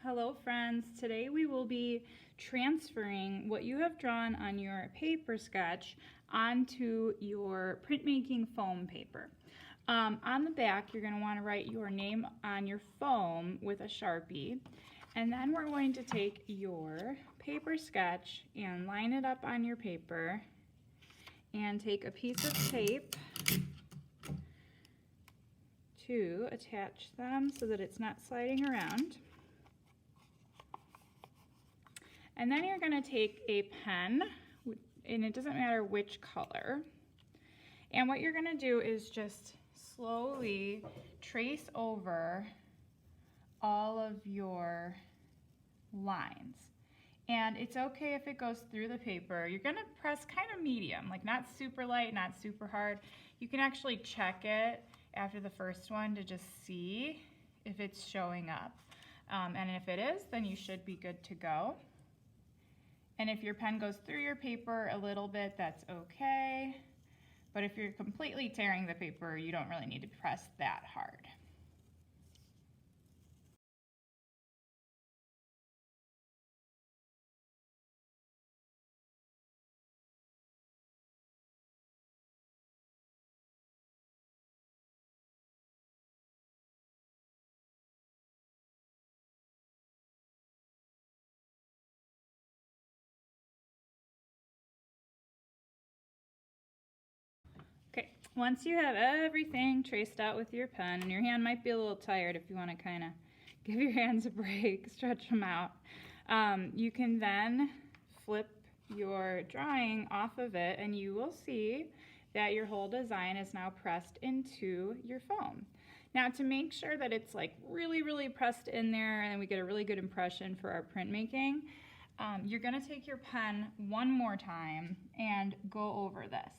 Hello friends, today we will be transferring what you have drawn on your paper sketch onto your printmaking foam paper. On the back you're going to want to write your name on your foam with a Sharpie, and then we're going to take your paper sketch and line it up on your paper and take a piece of tape to attach them so that it's not sliding around. And then you're going to take a pen, and it doesn't matter which color, and what you're going to do is just slowly trace over all of your lines. And it's okay if it goes through the paper. You're going to press kind of medium, like not super light, not super hard. You can actually check it after the first one to just see if it's showing up. And if it is, then you should be good to go. And if your pen goes through your paper a little bit, that's okay. But if you're completely tearing the paper, you don't really need to press that hard. Okay, once you have everything traced out with your pen, and your hand might be a little tired if you want to kind of give your hands a break, stretch them out, you can then flip your drawing off of it and you will see that your whole design is now pressed into your foam. Now, to make sure that it's like really pressed in there and we get a really good impression for our printmaking, you're going to take your pen one more time and go over this.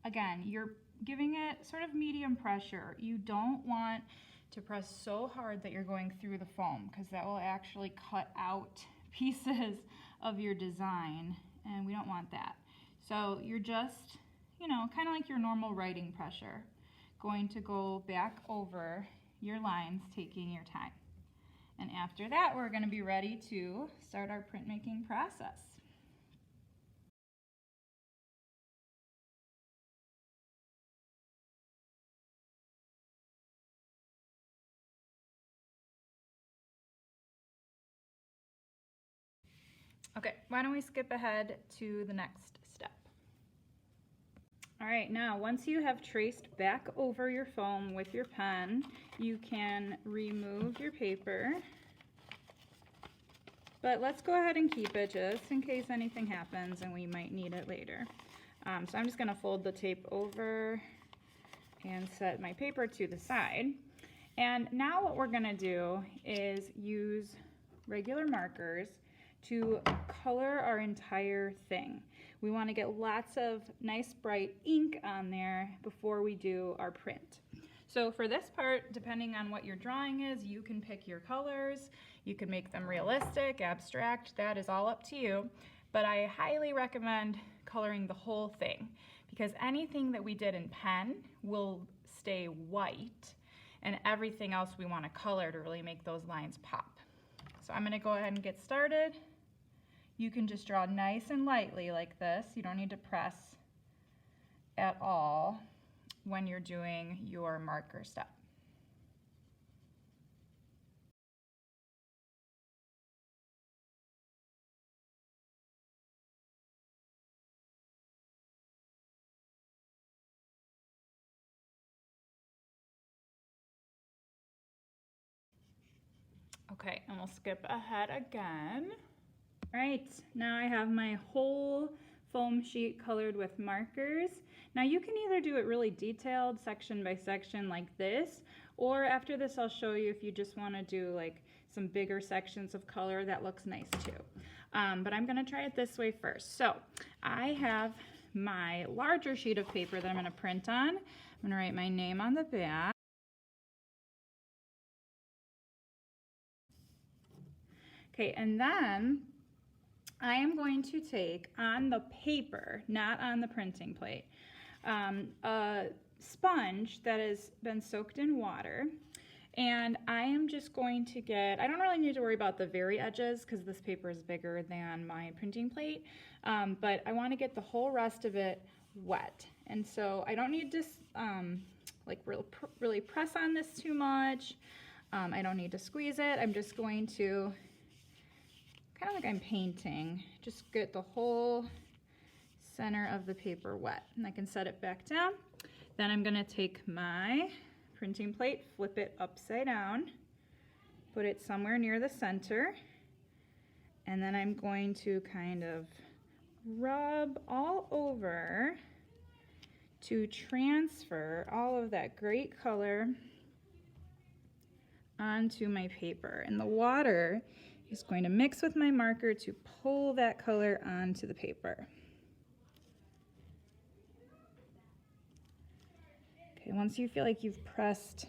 Again, you're giving it sort of medium pressure. You don't want to press so hard that you're going through the foam, because that will actually cut out pieces of your design, and we don't want that. So you're just, kind of like your normal writing pressure, going to go back over your lines, taking your time. And after that, we're going to be ready to start our printmaking process. Okay, why don't we skip ahead to the next step. All right, now once you have traced back over your foam with your pen, you can remove your paper. But let's go ahead and keep it just in case anything happens and we might need it later. So I'm just going to fold the tape over and set my paper to the side. And now what we're going to do is use regular markers to color our entire thing. We want to get lots of nice bright ink on there before we do our print. So for this part, depending on what your drawing is, you can pick your colors. You can make them realistic, abstract, that is all up to you. But I highly recommend coloring the whole thing, because anything that we did in pen will stay white, and everything else we want to color to really make those lines pop. So I'm going to go ahead and get started. You can just draw nice and lightly like this. You don't need to press at all when you're doing your marker step. Okay, and we'll skip ahead again. All right, now I have my whole foam sheet colored with markers. Now you can either do it really detailed, section by section like this, or after this I'll show you if you just want to do like some bigger sections of color, that looks nice too. But I'm going to try it this way first. So I have my larger sheet of paper that I'm going to print on. I'm going to write my name on the back. Okay, and then I am going to take on the paper, not on the printing plate, a sponge that has been soaked in water, And I am just going to get, I don't really need to worry about the very edges because this paper is bigger than my printing plate, but I want to get the whole rest of it wet. And so I don't need to like really press on this too much. I don't need to squeeze it. I'm just going to, kind of like I'm painting, just get the whole center of the paper wet. And I can set it back down. Then I'm going to take my printing plate, flip it upside down, put it somewhere near the center, and then I'm going to kind of rub all over to transfer all of that great color onto my paper. And the water is going to mix with my marker to pull that color onto the paper. Okay, once you feel like you've pressed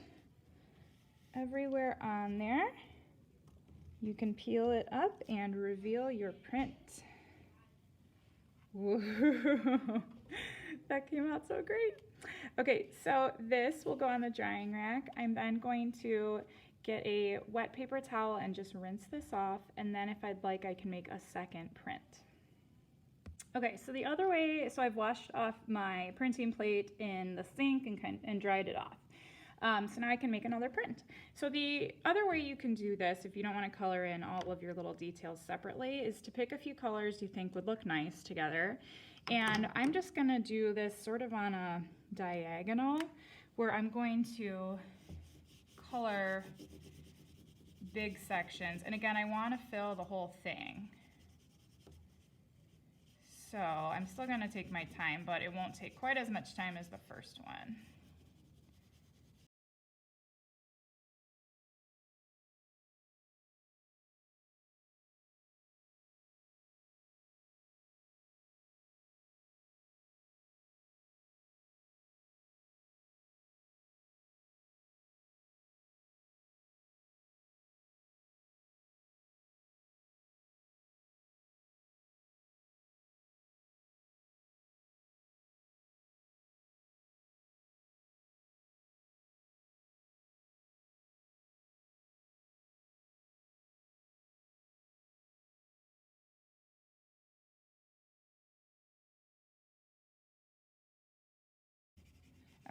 everywhere on there, you can peel it up and reveal your print. Whoa, that came out so great. Okay, so this will go on the drying rack. I'm then going to get a wet paper towel and just rinse this off, and then if I'd like, I can make a second print. Okay, so the other way, so I've washed off my printing plate in the sink and dried it off. So now I can make another print. So the other way you can do this, if you don't want to color in all of your little details separately, is to pick a few colors you think would look nice together. And I'm just going to do this sort of on a diagonal, where I'm going to color big sections. And again, I want to fill the whole thing. So I'm still going to take my time, but it won't take quite as much time as the first one.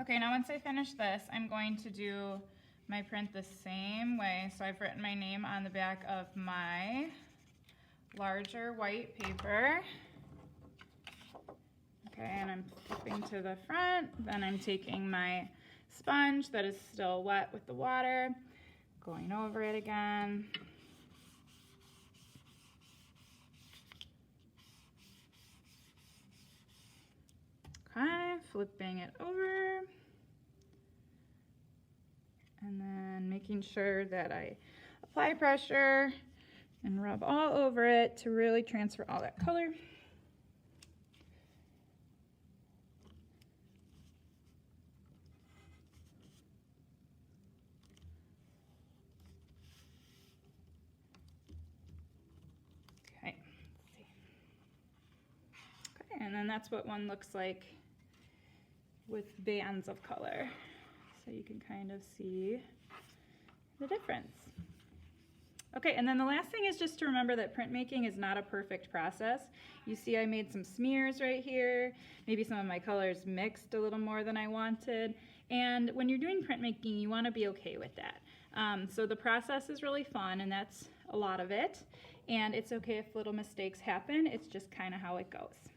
Okay, now once I finish this, I'm going to do my print the same way. So I've written my name on the back of my larger white paper. Okay, and I'm flipping to the front. Then I'm taking my sponge that is still wet with the water, going over it again. Okay, flipping it over. And then making sure that I apply pressure and rub all over it to really transfer all that color. Okay, let's see. Okay, and then that's what one looks like with bands of color. So you can kind of see the difference. Okay, and then the last thing is just to remember that printmaking is not a perfect process. You see I made some smears right here. Maybe some of my colors mixed a little more than I wanted. And when you're doing printmaking, you want to be okay with that. So the process is really fun, and that's a lot of it. And it's okay if little mistakes happen. It's just kind of how it goes.